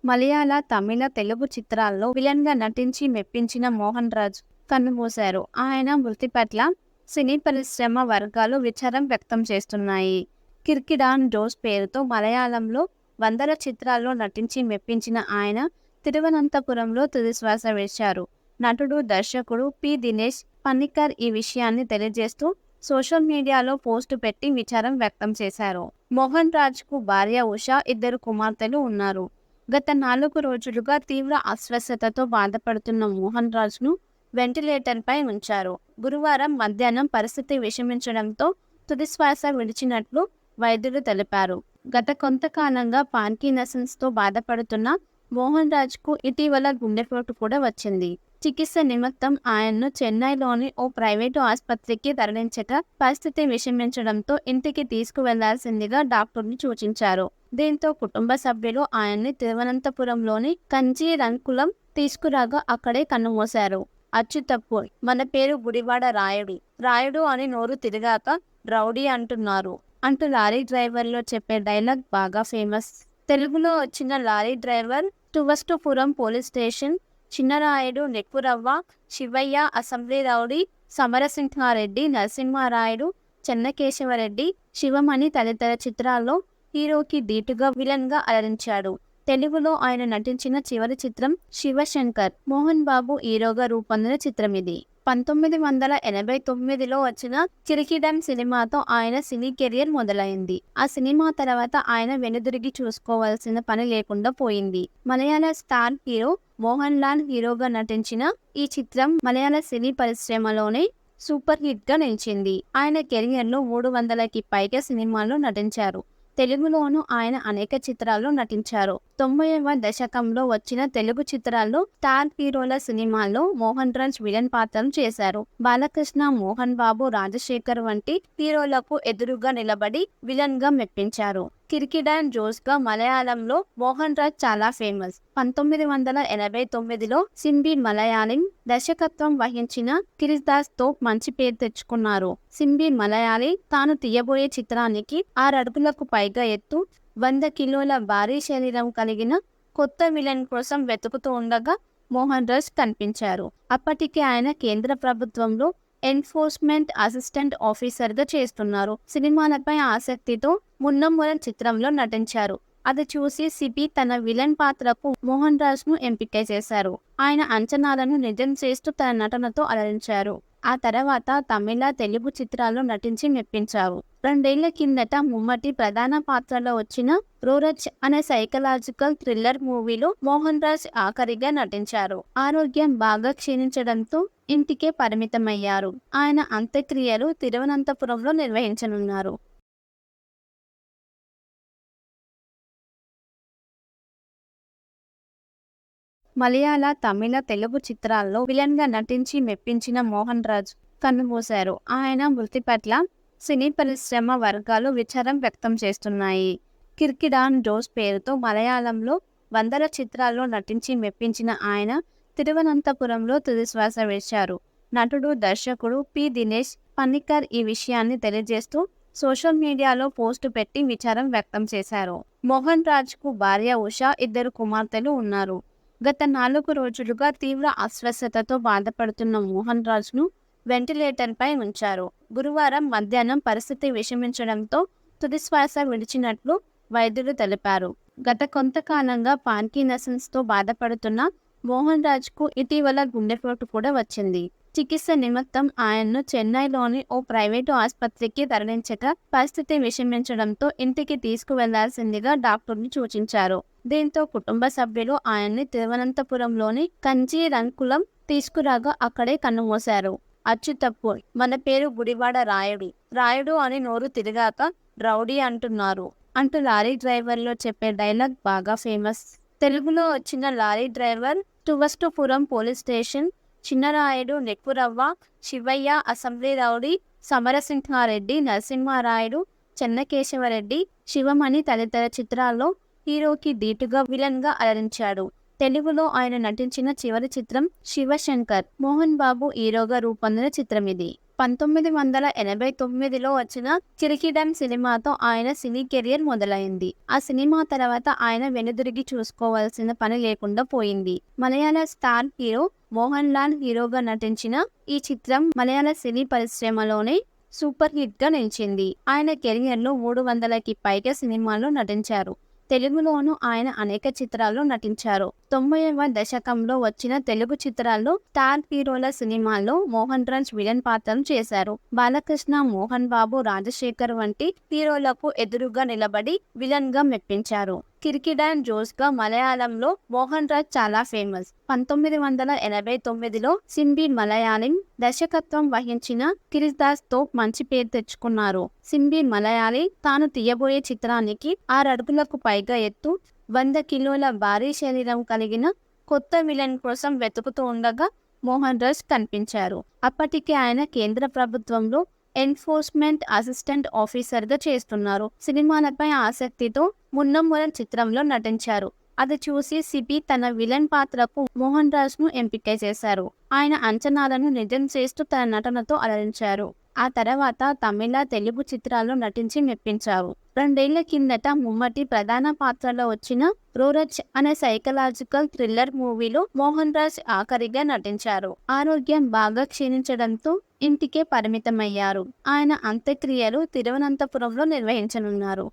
మలయాళ, తమిళ, తెలుగు చిత్రాల్లో విలన్‌గా నటించి మెప్పించిన మోహన్ రాజ్ కన్నుమూశారు. ఆయన మృతి పట్ల సినీ పరిశ్రమ వర్గాలు విచారం వ్యక్తం చేస్తున్నాయి. 'కిర్కిడాన్ జోస్' పేరుతో మలయాళంలో వందల చిత్రాల్లో నటించి మెప్పించిన ఆయన తిరువనంతపురంలో తుదిశ్వాస విడిచారు. నటుడు, దర్శకుడు దినేష్ పన్నికర్ ఈ విషయాన్ని తెలియజేస్తూ సోషల్ మీడియాలో పోస్టు పెట్టి విచారం వ్యక్తం చేశారు. మోహన్ రాజ్‌కు భార్య ఉష, ఇద్దరు కుమార్తెలు ఉన్నారు. గత 4 రోజులుగా తీవ్ర అస్వస్థతతో బాధపడుతున్న మోహన్ రాజ్‌ను వెంటిలేటర్పై ఉంచారు. గురువారం మధ్యాహ్నం పరిస్థితి విషమించడంతో తుదిశ్వాస విడిచినట్లు వైద్యులు తెలిపారు. గత కొంతకాలంగా పార్కిన్సన్స్‌తో బాధపడుతున్న మోహన్ రాజ్‌కు ఇటీవల గుండెపోటు కూడా వచ్చింది. చికిత్స నిమిత్తం ఆయన్ను చెన్నైలోని ఓ ప్రైవేటు ఆసుపత్రికి తరలించగా పరిస్థితి విషమించడంతో ఇంటికి తీసుకువెళ్లాల్సిందిగా డాక్టర్లు సూచించారు. దీంతో కుటుంబ సభ్యులు ఆయన్ని తిరువనంతపురంలోని కంజీరంకులం తీసుకురాగా అక్కడే కన్నుమూశారు. అచ్చు తప్పు, మన పేరు గుడివాడ రాయుడు, రాయుడు అని నోరు తిరిగాక రౌడీ అంటున్నారు అంటూ లారీ డ్రైవర్లో చెప్పే డైలాగ్ బాగా ఫేమస్. తెలుగులో వచ్చిన లారీ డ్రైవర్ తువస్తుపురం పోలీస్ స్టేషన్, చిన్నరాయుడు, నెక్కురవ్వ, శివయ్య, అసెంబ్లీ రౌడీ, సమరసింహారెడ్డి, నరసింహారాయుడు, చెన్నకేశవరెడ్డి, శివమణి తదితర చిత్రాల్లో హీరోకి ధీటుగా విలన్‌గా అలరించాడు. తెలుగులో ఆయన నటించిన చివరి చిత్రం 'శివశంకర్'. మోహన్ బాబు హీరోగా రూపొందిన చిత్రమిది. 1989లో వచ్చిన 'కిరికిడన్' సినిమాతో ఆయన సినీ కెరీర్ మొదలైంది. ఆ సినిమా తర్వాత ఆయన వెనుదిరిగి చూసుకోవాల్సిన పని లేకుండా పోయింది. మలయాళ స్టార్ హీరో మోహన్ లాల్ హీరోగా నటించిన ఈ చిత్రం మలయాళ సినీ పరిశ్రమలోనే సూపర్ హిట్‌గా నిలిచింది. ఆయన కెరియర్‌లో 300కి పైగా సినిమాల్లో నటించారు. తెలుగులోనూ ఆయన అనేక చిత్రాల్లో నటించారు. 90వ దశకంలో వచ్చిన తెలుగు చిత్రాల్లో స్టార్ హీరోల సినిమాల్లో మోహన్ రాజ్ విలన్ పాత్రలు చేశారు. బాలకృష్ణ, మోహన్ బాబు, రాజశేఖర్ వంటి హీరోలకు ఎదురుగా నిలబడి విలన్‌గా మెప్పించారు. 'కిర్కిడాన్ జోస్'గా మలయాళంలో మోహన్ రాజ్ చాలా ఫేమస్. 1989లో సింబి మలయాళం దర్శకత్వం వహించిన 'కిరిదాస్'తో మంచి పేరు తెచ్చుకున్నారు. సింబి మలయాళీ తాను తీయబోయే చిత్రానికి 6 అడుగులకు పైగా ఎత్తు, 100 కిలోల భారీ శరీరం కలిగిన కొత్త విలన్ కోసం వెతుకుతూ ఉండగా మోహన్ రాజ్ కనిపించారు. అప్పటికే ఆయన కేంద్ర ప్రభుత్వంలో ఎన్ఫోర్స్మెంట్ అసిస్టెంట్ ఆఫీసర్‌గా చేస్తున్నారు. సినిమాలపై ఆసక్తితో 'మున్నమ్మరం' చిత్రంలో నటించారు. అది చూసి సిబి తన విలన్ పాత్రకు మోహన్ రాజ్‌ను ఎంపిక చేశారు. ఆయన అంచనాలను నిజం చేస్తూ తన నటనతో అలరించారు. ఆ తర్వాత తమిళ, తెలుగు చిత్రాల్లో నటించి మెప్పించారు. 2 ఏళ్ల కిందట మమ్ముట్టి ప్రధాన పాత్రలో వచ్చిన 'రోరచ్' అనే సైకలాజికల్ థ్రిల్లర్ మూవీలో మోహన్ రాజ్ ఆఖరిగా నటించారు. ఆరోగ్యం బాగా క్షీణించడంతో ఇంటికే పరిమితమయ్యారు. ఆయన అంత్యక్రియలు తిరువనంతపురంలో నిర్వహించనున్నారు. మలయాళ, తమిళ, తెలుగు చిత్రాల్లో విలన్‌గా నటించి మెప్పించిన మోహన్ రాజ్ కన్నుమూశారు. ఆయన మృతి పట్ల సినీ పరిశ్రమ వర్గాలు విచారం వ్యక్తం చేస్తున్నాయి. 'కిర్కిడాన్ జోస్' పేరుతో మలయాళంలో వందల చిత్రాల్లో నటించి మెప్పించిన ఆయన తిరువనంతపురంలో తుదిశ్వాస విడిచారు. నటుడు, దర్శకుడు దినేష్ పన్నికర్ ఈ విషయాన్ని తెలియజేస్తూ సోషల్ మీడియాలో పోస్టు పెట్టి విచారం వ్యక్తం చేశారు. మోహన్ రాజ్‌కు భార్య ఉష, ఇద్దరు కుమార్తెలు ఉన్నారు. గత 4 రోజులుగా తీవ్ర అస్వస్థతతో బాధపడుతున్న మోహన్ రాజ్‌ను వెంటిలేటర్పై ఉంచారు. గురువారం మధ్యాహ్నం పరిస్థితి విషమించడంతో తుదిశ్వాస విడిచినట్లు వైద్యులు తెలిపారు. గత కొంతకాలంగా పార్కిన్సన్స్‌తో బాధపడుతున్న మోహన్ రాజ్‌కు ఇటీవల గుండెపోటు కూడా వచ్చింది. చికిత్స నిమిత్తం ఆయన్ను చెన్నైలోని ఓ ప్రైవేటు ఆసుపత్రికి తరలించగా పరిస్థితి విషమించడంతో ఇంటికి తీసుకువెళ్లాల్సిందిగా డాక్టర్లు సూచించారు. దీంతో కుటుంబ సభ్యులు ఆయన్ని తిరువనంతపురంలోని కంజీరంకులం తీసుకురాగా అక్కడే కన్నుమూశారు. అచ్చు తప్పు, మన పేరు గుడివాడ రాయుడు, రాయుడు అని నోరు తిరిగాక రౌడీ అంటున్నారు అంటూ లారీ డ్రైవర్లో చెప్పే డైలాగ్ బాగా ఫేమస్. తెలుగులో వచ్చిన లారీ డ్రైవర్ తువస్తుపురం పోలీస్ స్టేషన్, చిన్నరాయుడు, నెక్కురవ్వ, శివయ్య, అసెంబ్లీ రౌడీ, సమరసింహారెడ్డి, నరసింహారాయుడు, చెన్నకేశవరెడ్డి, శివమణి తదితర చిత్రాల్లో హీరోకి ధీటుగా విలన్‌గా అలరించాడు. తెలుగులో ఆయన నటించిన చివరి చిత్రం 'శివశంకర్'. మోహన్ బాబు హీరోగా రూపొందిన చిత్రమిది. 1989లో వచ్చిన కిరికిడన్ సినిమాతో ఆయన సినీ కెరియర్ మొదలైంది. ఆ సినిమా తర్వాత ఆయన వెనుదిరిగి చూసుకోవాల్సిన పని లేకుండా పోయింది. మలయాళ స్టార్ హీరో మోహన్ లాల్ హీరోగా నటించిన ఈ చిత్రం మలయాళ సినీ పరిశ్రమలోనే సూపర్ హిట్ గా నిలిచింది. ఆయన కెరియర్లో 300కి పైగా సినిమాల్లో నటించారు. తెలుగులోనూ ఆయన అనేక చిత్రాల్లో నటించారు. 90వ దశకంలో వచ్చిన తెలుగు చిత్రాల్లో స్టార్ హీరోల సినిమాల్లో మోహన్ రాజ్ విలన్ పాత్రలు చేశారు. బాలకృష్ణ, మోహన్ బాబు, రాజశేఖర్ వంటి హీరోలకు ఎదురుగా నిలబడి విలన్ గా మెప్పించారు. కిరికిడన్ జోస్ గా మలయాళంలో మోహన్ రాజ్ చాలా ఫేమస్. 1989లో సింబి మలయాళం దర్శకత్వం వహించిన కిరిదాస్ తో మంచి పేరు తెచ్చుకున్నారు. సింబి మలయాళి తాను తీయబోయే చిత్రానికి 6 అడుగులకు పైగా ఎత్తు, 100 కిలోల భారీ శరీరం కలిగిన కొత్త విలన్ కోసం వెతుకుతూ ఉండగా మోహన్ రాజ్ కనిపించారు. అప్పటికే ఆయన కేంద్ర ప్రభుత్వంలో ఎన్ఫోర్స్మెంట్ అసిస్టెంట్ ఆఫీసర్ గా చేస్తున్నారు. సినిమాలపై ఆసక్తితో మున్నమ్మూరం చిత్రంలో నటించారు. అది చూసి సిబి తన విలన్ పాత్రకు మోహన్ రాజ్ ను ఎంపిక చేశారు. ఆయన అంచనాలను నిజం చేస్తూ తన నటనతో అలరించారు. ఆ తర్వాత తమిళ, తెలుగు చిత్రాల్లో నటించి మెప్పించారు. 2 ఏళ్ల కిందట ముమ్మటి ప్రధాన పాత్రలో వచ్చిన రోరచ్ అనే సైకలాజికల్ థ్రిల్లర్ మూవీలో మోహన్ రాజ్ ఆఖరిగా నటించారు. ఆరోగ్యం బాగా క్షీణించడంతో ఇంటికే పరిమితమయ్యారు. ఆయన అంత్యక్రియలు తిరువనంతపురంలో నిర్వహించనున్నారు.